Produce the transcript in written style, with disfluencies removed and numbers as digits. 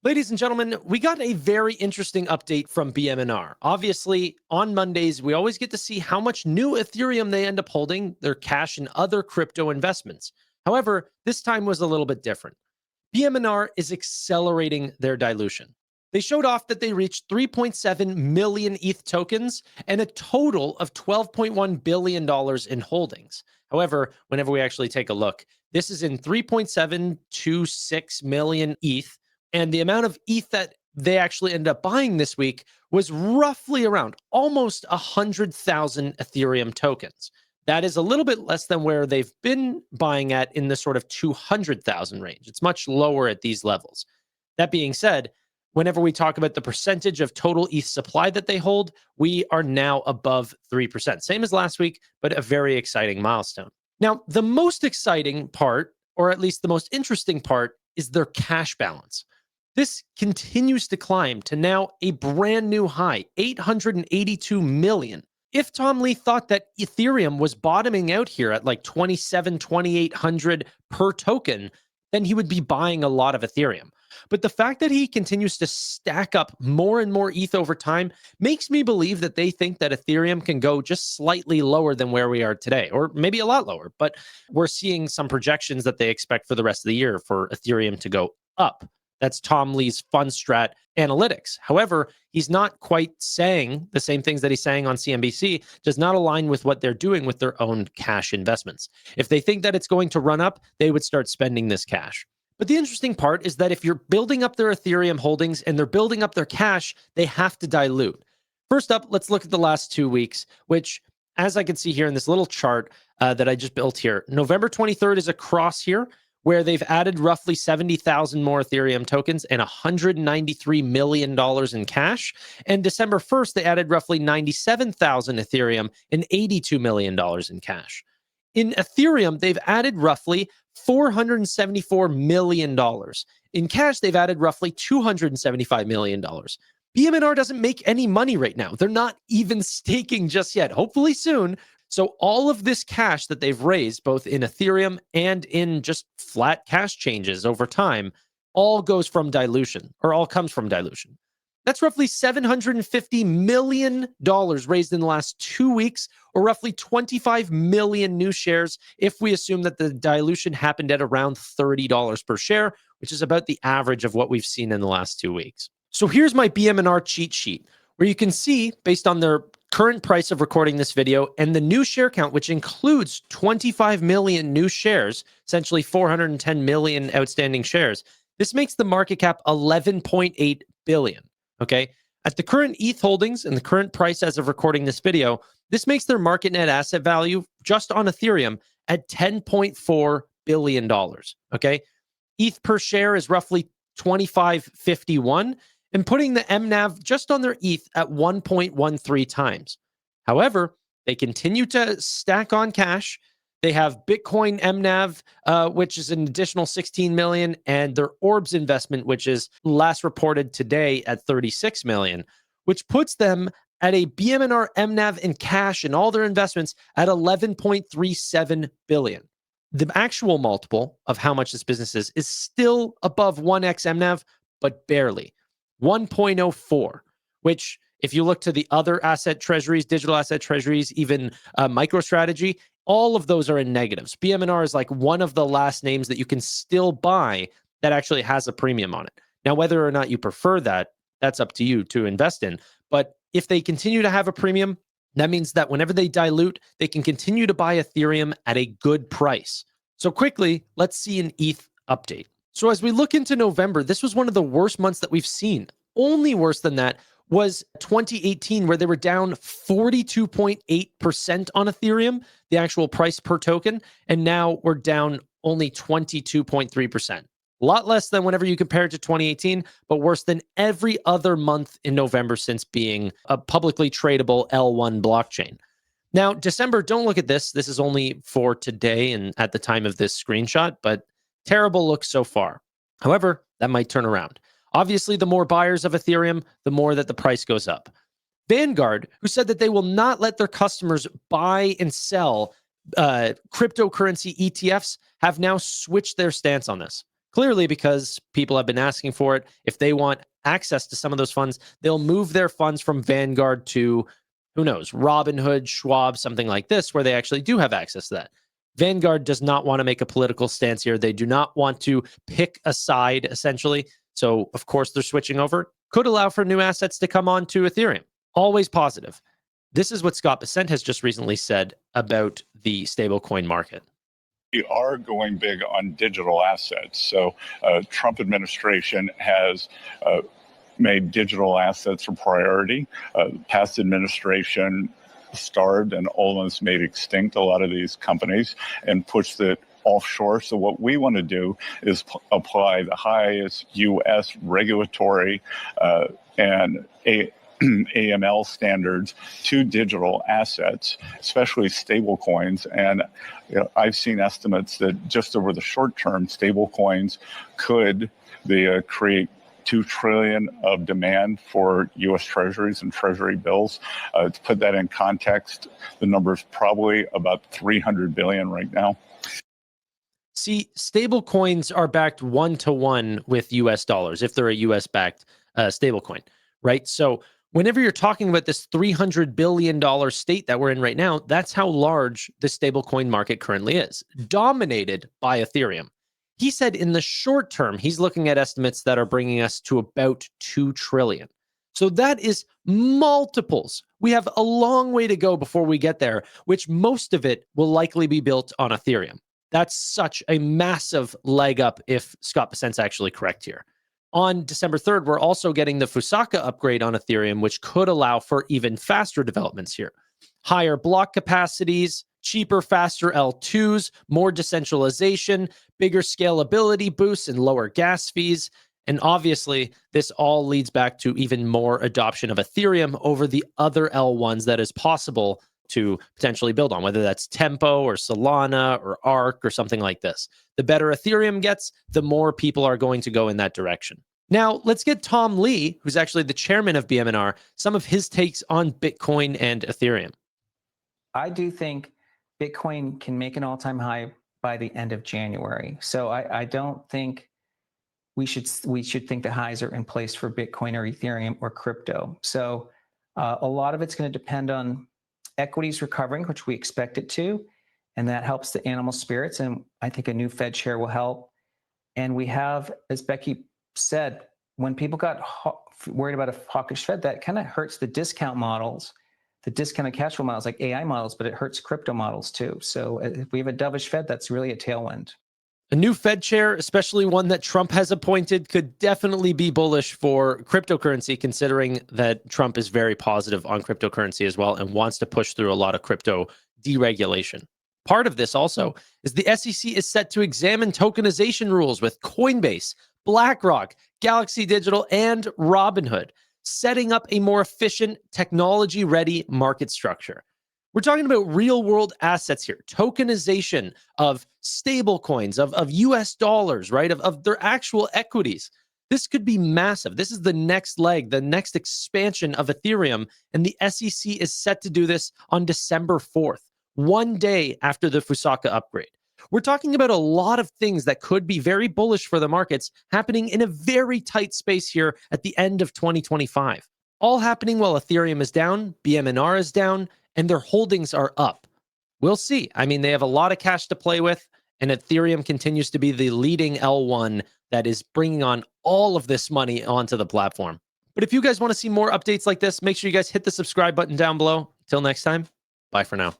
Ladies and gentlemen, we got a very interesting update from BMNR. Obviously, on Mondays, we always get to see how much new Ethereum they end up holding, their cash, and other crypto investments. However, this time was a little bit different. BMNR is accelerating their dilution. They showed off that they reached 3.7 million ETH tokens and a total of $12.1 billion in holdings. However, whenever we actually take a look, this is in 3.726 million ETH. And the amount of ETH that they actually ended up buying this week was roughly around almost 100,000 Ethereum tokens. That is a little bit less than where they've been buying at in the sort of 200,000 range. It's much lower at these levels. That being said, whenever we talk about the percentage of total ETH supply that they hold, we are now above 3%. Same as last week, but a very exciting milestone. Now, the most exciting part, or at least the most interesting part, is their cash balance. This continues to climb to now a brand new high, 882 million. If Tom Lee thought that Ethereum was bottoming out here at like 2,800 per token, then he would be buying a lot of Ethereum. But the fact that he continues to stack up more and more ETH over time makes me believe that they think that Ethereum can go just slightly lower than where we are today, or maybe a lot lower. But we're seeing some projections that they expect for the rest of the year for Ethereum to go up. That's Tom Lee's Fundstrat analytics. However, he's not quite saying the same things that he's saying on CNBC, does not align with what they're doing with their own cash investments. If they think that it's going to run up, they would start spending this cash. But the interesting part is that if you're building up their Ethereum holdings and they're building up their cash, they have to dilute. First up, let's look at the last 2 weeks, which, as I can see here in this little chart that I just built here, November 23rd is a cross here, where they've added roughly 70,000 more Ethereum tokens and $193 million in cash. And December 1st, they added roughly 97,000 Ethereum and $82 million in cash. In Ethereum, they've added roughly $474 million. In cash, they've added roughly $275 million. BMNR doesn't make any money right now. They're not even staking just yet. Hopefully soon. So all of this cash that they've raised, both in Ethereum and in just flat cash changes over time, all goes from dilution, or all comes from dilution. That's roughly $750 million raised in the last 2 weeks, or roughly 25 million new shares if we assume that the dilution happened at around $30 per share, which is about the average of what we've seen in the last 2 weeks. So here's my BMNR cheat sheet, where you can see, based on their current price of recording this video and the new share count, which includes 25 million new shares, essentially 410 million outstanding shares, this makes the market cap 11.8 billion. Okay. At the current ETH holdings and the current price as of recording this video, this makes their market net asset value just on Ethereum at $10.4 billion. Okay. ETH per share is roughly 25.51. And putting the MNAV just on their ETH at 1.13 times. However, they continue to stack on cash. They have Bitcoin MNAV, which is an additional 16 million, and their Orbs investment, which is last reported today at 36 million, which puts them at a BMNR MNAV in cash and all their investments at 11.37 billion. The actual multiple of how much this business is still above 1x MNAV, but barely. 1.04, which if you look to the other asset treasuries, digital asset treasuries, even MicroStrategy, all of those are in negatives. BMNR is like one of the last names that you can still buy that actually has a premium on it. Now, whether or not you prefer that, that's up to you to invest in. But if they continue to have a premium, that means that whenever they dilute, they can continue to buy Ethereum at a good price. So quickly, let's see an ETH update. So as we look into November, this was one of the worst months that we've seen. Only worse than that was 2018, where they were down 42.8% on Ethereum, the actual price per token, and now we're down only 22.3%. A lot less than whenever you compare it to 2018, but worse than every other month in November since being a publicly tradable L1 blockchain. Now, December, don't look at this. This is only for today and at the time of this screenshot, but terrible look so far. However, that might turn around. Obviously, the more buyers of Ethereum, the more that the price goes up. Vanguard, who said that they will not let their customers buy and sell cryptocurrency ETFs, have now switched their stance on this, Clearly, because people have been asking for it. If they want access to some of those funds, they'll move their funds from Vanguard to, who knows, Robinhood, Schwab, something like this, where they actually do have access to that. Vanguard does not want to make a political stance here. They do not want to pick a side, essentially. So, of course, they're switching over. Could allow for new assets to come on to Ethereum. Always positive. This is what Scott Bessent has just recently said about the stablecoin market. We are going big on digital assets. So, Trump administration has made digital assets a priority. Past administration starved and almost made extinct a lot of these companies and pushed it offshore. So what we want to do is apply the highest U.S. regulatory and AML standards to digital assets, especially stable coins. And I've seen estimates that just over the short term, stable coins could create $2 trillion of demand for U.S. Treasuries and Treasury bills. To put that in context, the number is probably about $300 billion right now. See, stable coins are backed 1-to-1 with US dollars if they're a US backed stable coin, right? So whenever you're talking about this $300 billion state that we're in right now, that's how large the stablecoin market currently is, dominated by Ethereum. He said in the short term, he's looking at estimates that are bringing us to about $2 trillion. So that is multiples. We have a long way to go before we get there, which most of it will likely be built on Ethereum. That's such a massive leg up if Scott Bessent's actually correct here. On December 3rd, we're also getting the Fusaka upgrade on Ethereum, which could allow for even faster developments here. Higher block capacities, cheaper, faster L2s, more decentralization, bigger scalability boosts, and lower gas fees. And obviously, this all leads back to even more adoption of Ethereum over the other L1s that is possible to potentially build on, whether that's Tempo or Solana or Arc or something like this. The better Ethereum gets, the more people are going to go in that direction. Now, let's get Tom Lee, who's actually the chairman of BMNR, some of his takes on Bitcoin and Ethereum. I do think Bitcoin can make an all-time high by the end of January. So I don't think we should think the highs are in place for Bitcoin or Ethereum or crypto. So a lot of it's going to depend on equities recovering, which we expect it to, and that helps the animal spirits. And I think a new Fed chair will help. And we have, as Becky said, when people got worried about a hawkish Fed, that kind of hurts the discount models, the discounted cash flow models like AI models, but it hurts crypto models too. So if we have a dovish Fed, that's really a tailwind. A new Fed chair, especially one that Trump has appointed, could definitely be bullish for cryptocurrency, considering that Trump is very positive on cryptocurrency as well and wants to push through a lot of crypto deregulation. Part of this also is the SEC is set to examine tokenization rules with Coinbase, BlackRock, Galaxy Digital, and Robinhood, setting up a more efficient, technology-ready market structure. We're talking about real-world assets here, tokenization of stable coins, of US dollars, right, of their actual equities. This could be massive. This is the next leg, the next expansion of Ethereum, and the SEC is set to do this on December 4th, one day after the Fusaka upgrade. We're talking about a lot of things that could be very bullish for the markets happening in a very tight space here at the end of 2025. All happening while Ethereum is down, BMNR is down, and their holdings are up. We'll see. I mean, they have a lot of cash to play with, and Ethereum continues to be the leading L1 that is bringing on all of this money onto the platform. But if you guys want to see more updates like this, make sure you guys hit the subscribe button down below. Till next time, bye for now.